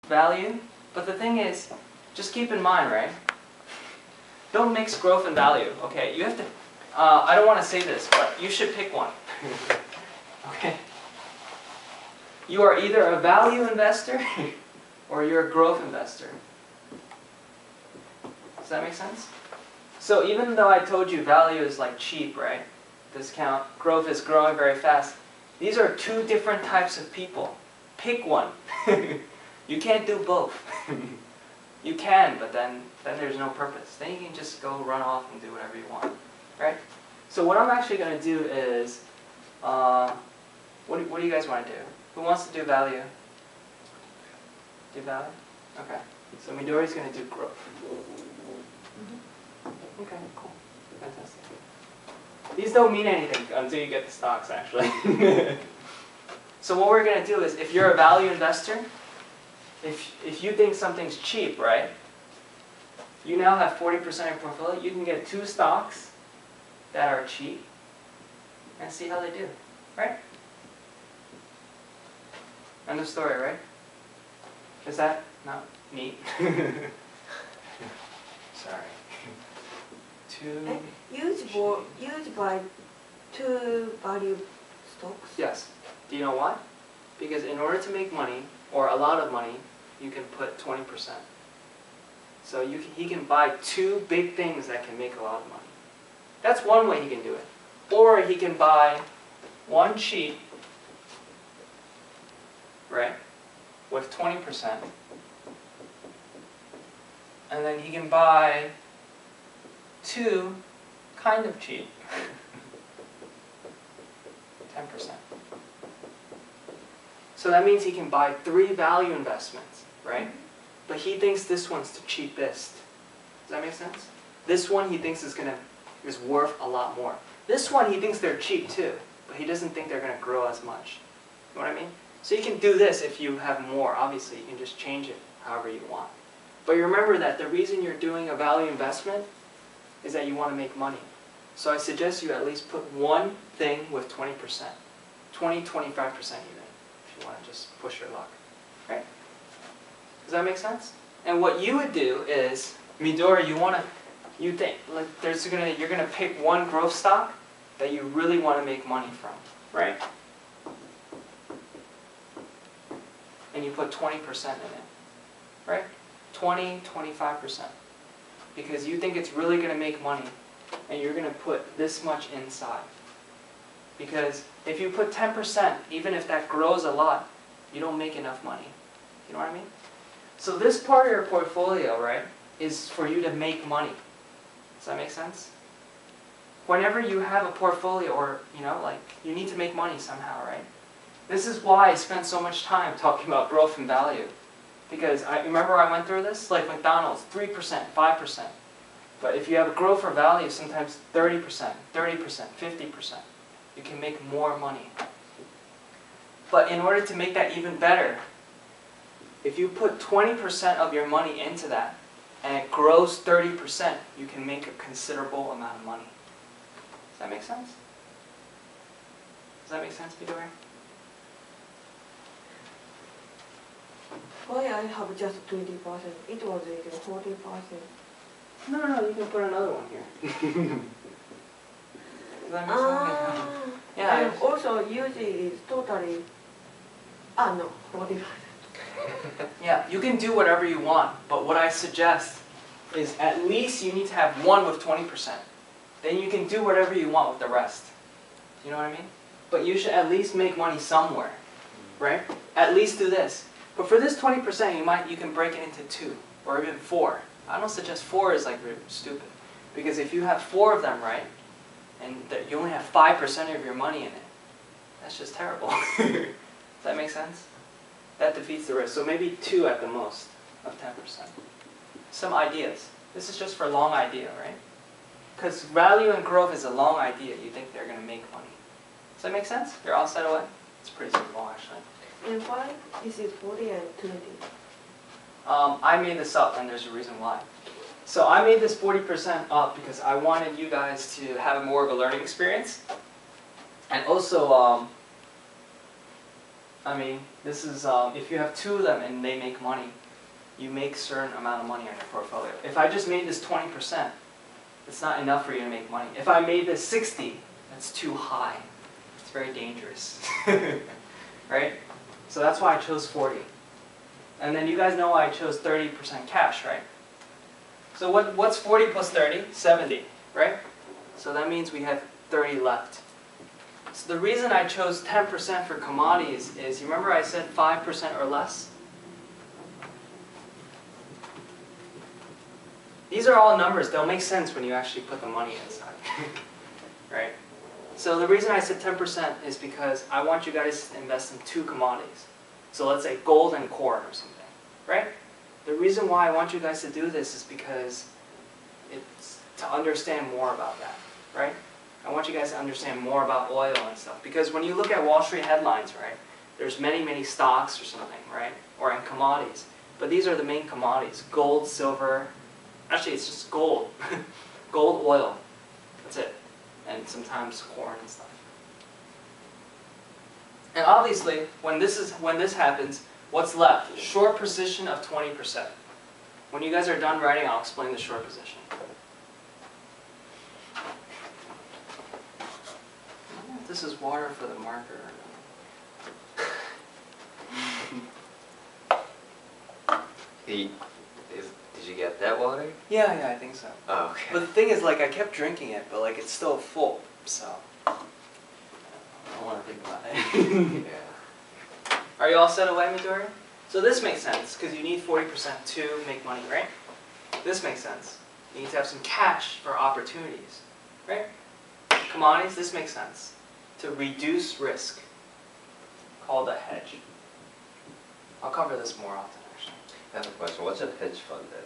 value. But the thing is, just keep in mind, right? Don't mix growth and value. Okay, you have to. I don't want to say this, but you should pick one. Okay. You are either a value investor or you're a growth investor. Does that make sense? So even though I told you value is like cheap, right? Discount. Growth is growing very fast. These are two different types of people. Pick one. You can't do both. You can, but then there's no purpose. Then you can just go run off and do whatever you want, right? So what I'm actually going to do is, what do you guys want to do? Who wants to do value? Do value? Okay. So Midori's going to do growth. Okay, cool. Fantastic. These don't mean anything until you get the stocks, actually. So what we're going to do is, if you're a value investor, if you think something's cheap, right? You now have 40% of your portfolio. You can get 2 stocks that are cheap and see how they do, right? End of story, right? Is that not neat? Sorry. Used by 2 value stocks? Yes. Do you know why? Because in order to make money, or a lot of money, you can put 20%. So he can buy 2 big things that can make a lot of money. That's one way he can do it. Or he can buy 1 cheap, right, with 20%. And then he can buy 2 kind of cheap, 10%. So that means he can buy 3 value investments, right? But he thinks this one's the cheapest. Does that make sense? This one he thinks is worth a lot more. This one he thinks they're cheap too, but he doesn't think they're going to grow as much. You know what I mean? So you can do this if you have more. Obviously, you can just change it however you want. But you remember that the reason you're doing a value investment is that you want to make money. So I suggest you at least put 1 thing with 20%. 20, 25% even. If you want to just push your luck, right? Does that make sense? And what you would do is, Midori, you're gonna pick 1 growth stock that you really want to make money from, right? And you put 20% in it, right? 20, 25%, because you think it's really gonna make money, and you're gonna put this much inside. Because if you put 10%, even if that grows a lot, you don't make enough money. You know what I mean? So this part of your portfolio, right, is for you to make money. Does that make sense? Whenever you have a portfolio, or you need to make money somehow, right? This is why I spent so much time talking about growth and value. Because remember I went through this? Like McDonald's, 3%, 5%. But if you have a growth or value, sometimes 30%, 30%, 50%. You can make more money. But in order to make that even better, if you put 20% of your money into that, and it grows 30%, you can make a considerable amount of money. Does that make sense? Does that make sense, Midori? Why I have just 20%? It was 40%. No, you can put another one here. Does that make sense? Yeah. And also, usually is totally. No, 40%. Yeah, you can do whatever you want, but what I suggest is at least you need to have 1 with 20%. Then you can do whatever you want with the rest. You know what I mean? But you should at least make money somewhere, right? At least do this. But for this 20%, you can break it into 2 or even 4. I don't suggest 4 is like really stupid, because if you have 4 of them, right, and you only have 5% of your money in it, that's just terrible. Does that make sense? That defeats the risk. So maybe 2 at the most of 10%. Some ideas. This is just for long idea, right? Because value and growth is a long idea. You think they're going to make money. Does that make sense? You're all set away? It's pretty simple, actually. And why is it 40 and 20? I made this up, and there's a reason why. So I made this 40% up because I wanted you guys to have more of a learning experience. And also, I mean, this is, if you have 2 of them and they make money, you make a certain amount of money on your portfolio. If I just made this 20%, it's not enough for you to make money. If I made this 60, that's too high. It's very dangerous, right? So that's why I chose 40. And then you guys know why I chose 30% cash, right? So what's 40 plus 30? 70, right? So that means we have 30 left. So the reason I chose 10% for commodities is, you remember I said 5% or less? These are all numbers. They'll make sense when you actually put the money inside, right? So the reason I said 10% is because I want you guys to invest in 2 commodities. So let's say gold and corn or something, right? The reason why I want you guys to do this is because it's to understand more about that, right? I want you guys to understand more about oil and stuff. Because when you look at Wall Street headlines, right, there's many stocks or something, right? Or in commodities. But these are the main commodities: gold, silver. Actually, it's just gold. Gold, oil. That's it. And sometimes corn and stuff. And obviously, when this happens, what's left? Short position of 20%. When you guys are done writing, I'll explain the short position. I don't know if this is water for the marker or not. Did you get that water? Yeah, I think so. Oh, okay. But the thing is, like, I kept drinking it, but like it's still full, so I don't want to think about it. Yeah. Are you all set away, Midori? So this makes sense, because you need 40% to make money, right? This makes sense. You need to have some cash for opportunities, right? Commodities, this makes sense. To reduce risk, called a hedge. I'll cover this more often, actually. I have a question. What's a hedge fund then?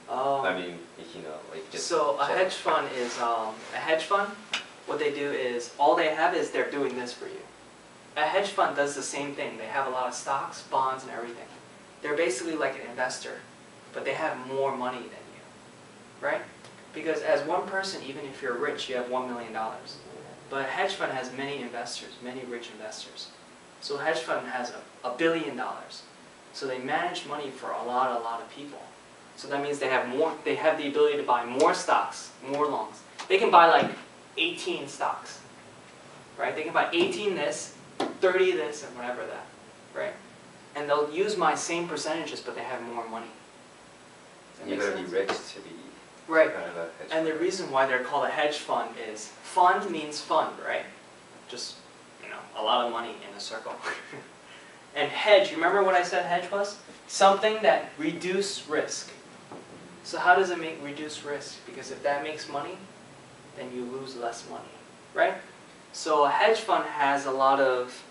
I mean, you know, like just. So a hedge fund is a hedge fund. What they do is all they have is they're doing this for you. A hedge fund does the same thing. They have a lot of stocks, bonds, and everything. They're basically like an investor, but they have more money than you, right? Because as one person, even if you're rich, you have $1 million. But a hedge fund has many investors, many rich investors. So a hedge fund has $1 billion. So they manage money for a lot of people. So that means they have the ability to buy more stocks, more longs. They can buy like 18 stocks, right? They can buy 18 this, 30 this, and whatever that, right? And they'll use my same percentages, but they have more money. You gotta be rich to be right. kind of a hedge And the fund. reason why they're called a hedge fund is fund means fund, right? Just, you know, a lot of money in a circle. And hedge, you remember what I said hedge was? Something that reduce risk. So how does it reduce risk? Because if that makes money, then you lose less money, right? So a hedge fund has a lot of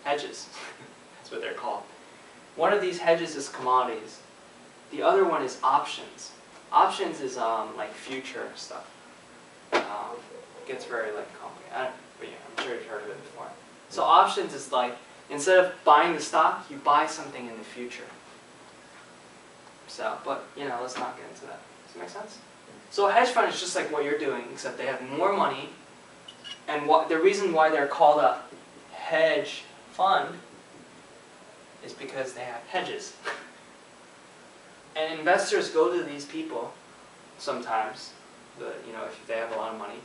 hedges. That's what they're called. One of these hedges is commodities. The other one is options. Options is like future stuff. It gets very like complicated. But yeah, I'm sure you've heard of it before. So options is like, instead of buying the stock, you buy something in the future. So, but you know, let's not get into that. Does that make sense? So a hedge fund is just like what you're doing, except they have more money. And the reason why they're called a hedge fund is because they have hedges. And investors go to these people sometimes, you know, if they have a lot of money,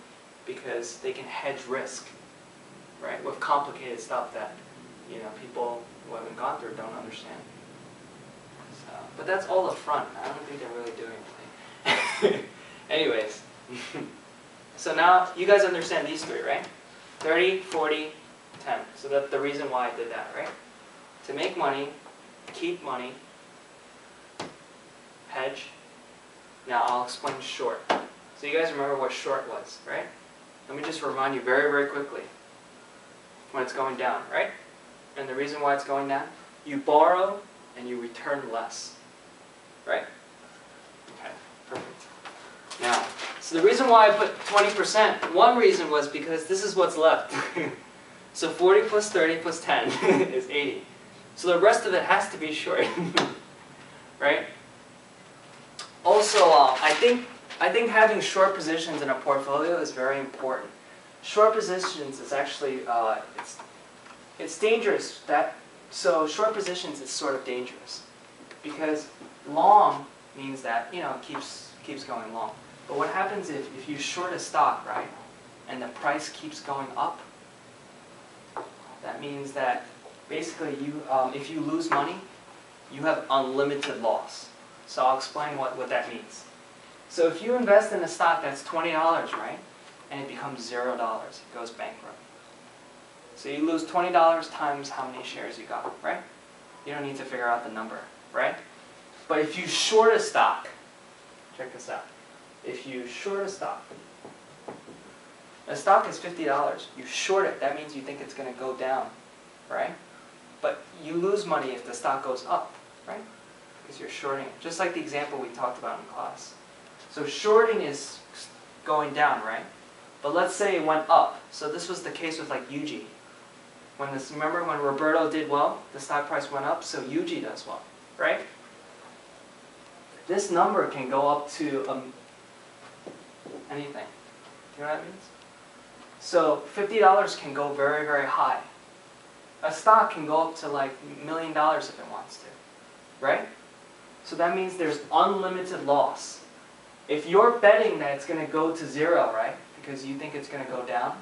because they can hedge risk, right? With complicated stuff that, you know, people who haven't gone through it don't understand. So, but that's all up front. I don't think they're really doing anything. Anyways, so now you guys understand these three, right? 30, 40, 10. So that's the reason why I did that, right? To make money, keep money, hedge. Now I'll explain short. So you guys remember what short was, right? Let me just remind you very quickly. When it's going down, right? And the reason why it's going down, you borrow and you return less, right? Okay, perfect. Now, so the reason why I put 20%, one reason was because this is what's left. So 40 plus 30 plus 10 is 80. So the rest of it has to be short, right? Also, I think having short positions in a portfolio is very important. Short positions is actually, It's dangerous. So short positions is sort of dangerous because long means that it keeps going long. But what happens if you short a stock, right, and the price keeps going up? That means that basically if you lose money, you have unlimited loss. So I'll explain what that means. So if you invest in a stock that's $20, right, and it becomes $0, it goes bankrupt. So you lose $20 times how many shares you got, right? You don't need to figure out the number, right? But if you short a stock, check this out. If you short a stock is $50, you short it, that means you think it's going to go down, right? But you lose money if the stock goes up, right? Because you're shorting it. Just like the example we talked about in class. So shorting is going down, right? But let's say it went up. So this was the case with like UG. Remember when Roberto did well, the stock price went up, so UG does well, right? This number can go up to anything. You know what that means? So $50 can go very, very high. A stock can go up to like $1 million if it wants to, right? So that means there's unlimited loss. If you're betting that it's going to go to 0, right, because you think it's going to go down,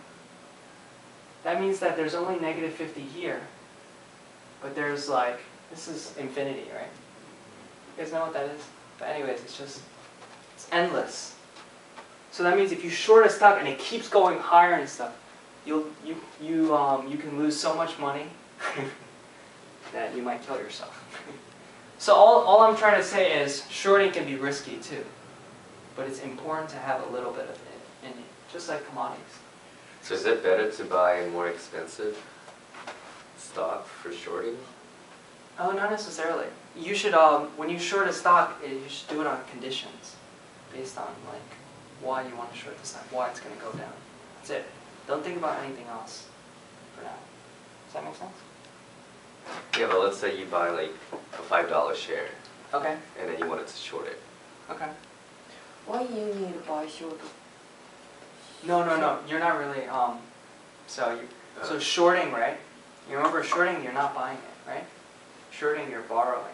that means that there's only negative 50 here, but there's like, this is infinity, right? You guys know what that is? But anyways, it's endless. So that means if you short a stock and it keeps going higher and stuff, you can lose so much money that you might kill yourself. So all I'm trying to say is shorting can be risky too, but it's important to have a little bit of it in it, just like commodities. So is it better to buy a more expensive stock for shorting? Oh, not necessarily. You should, when you short a stock, you should do it on conditions, based on like why you want to short the stock, why it's going to go down. That's it. Don't think about anything else for now. Does that make sense? Yeah, but let's say you buy like a $5 share. Okay. And then you wanted to short it. Okay. Why you need to buy short? No. You're not really. So shorting, right? You remember shorting? You're not buying it, right? Shorting, you're borrowing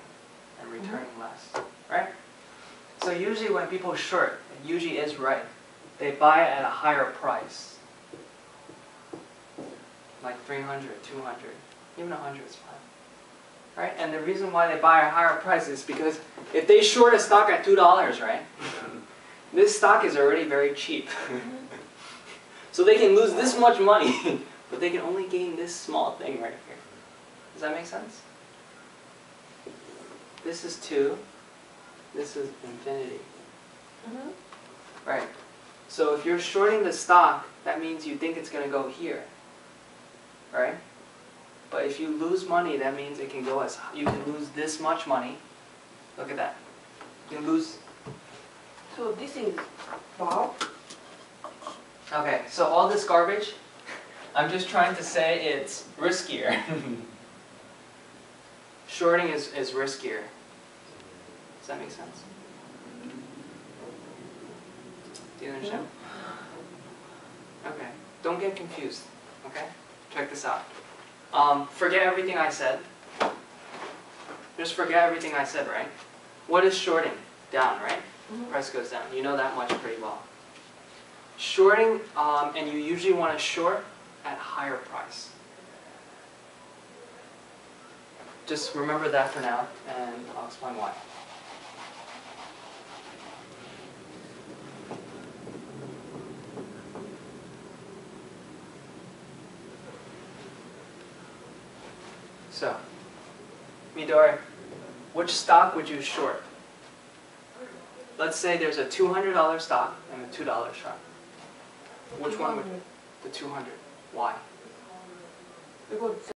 and returning less, right? So usually when people short, it usually is right. They buy it at a higher price, like 300, 200, even 100 is fine, right? And the reason why they buy a higher price is because if they short a stock at $2, right? This stock is already very cheap. So they can lose this much money, but they can only gain this small thing right here. Does that make sense? This is 2. This is infinity. Right. So if you're shorting the stock, that means you think it's going to go here. Right? But if you lose money, that means it can go as high. You can lose this much money. Look at that. You can lose. So this is wow. Okay, so all this garbage, I'm just trying to say it's riskier. Shorting is riskier. Does that make sense? Do you understand? Okay, don't get confused, okay? Check this out. Forget everything I said. Just forget everything I said, right? What is shorting? Down, right? Price goes down. You know that much pretty well. Shorting, and you usually want to short at higher price. Just remember that for now, and I'll explain why. So, Midori, which stock would you short? Let's say there's a $200 stock and a $2 stock. Which one would? The 200. Why? Because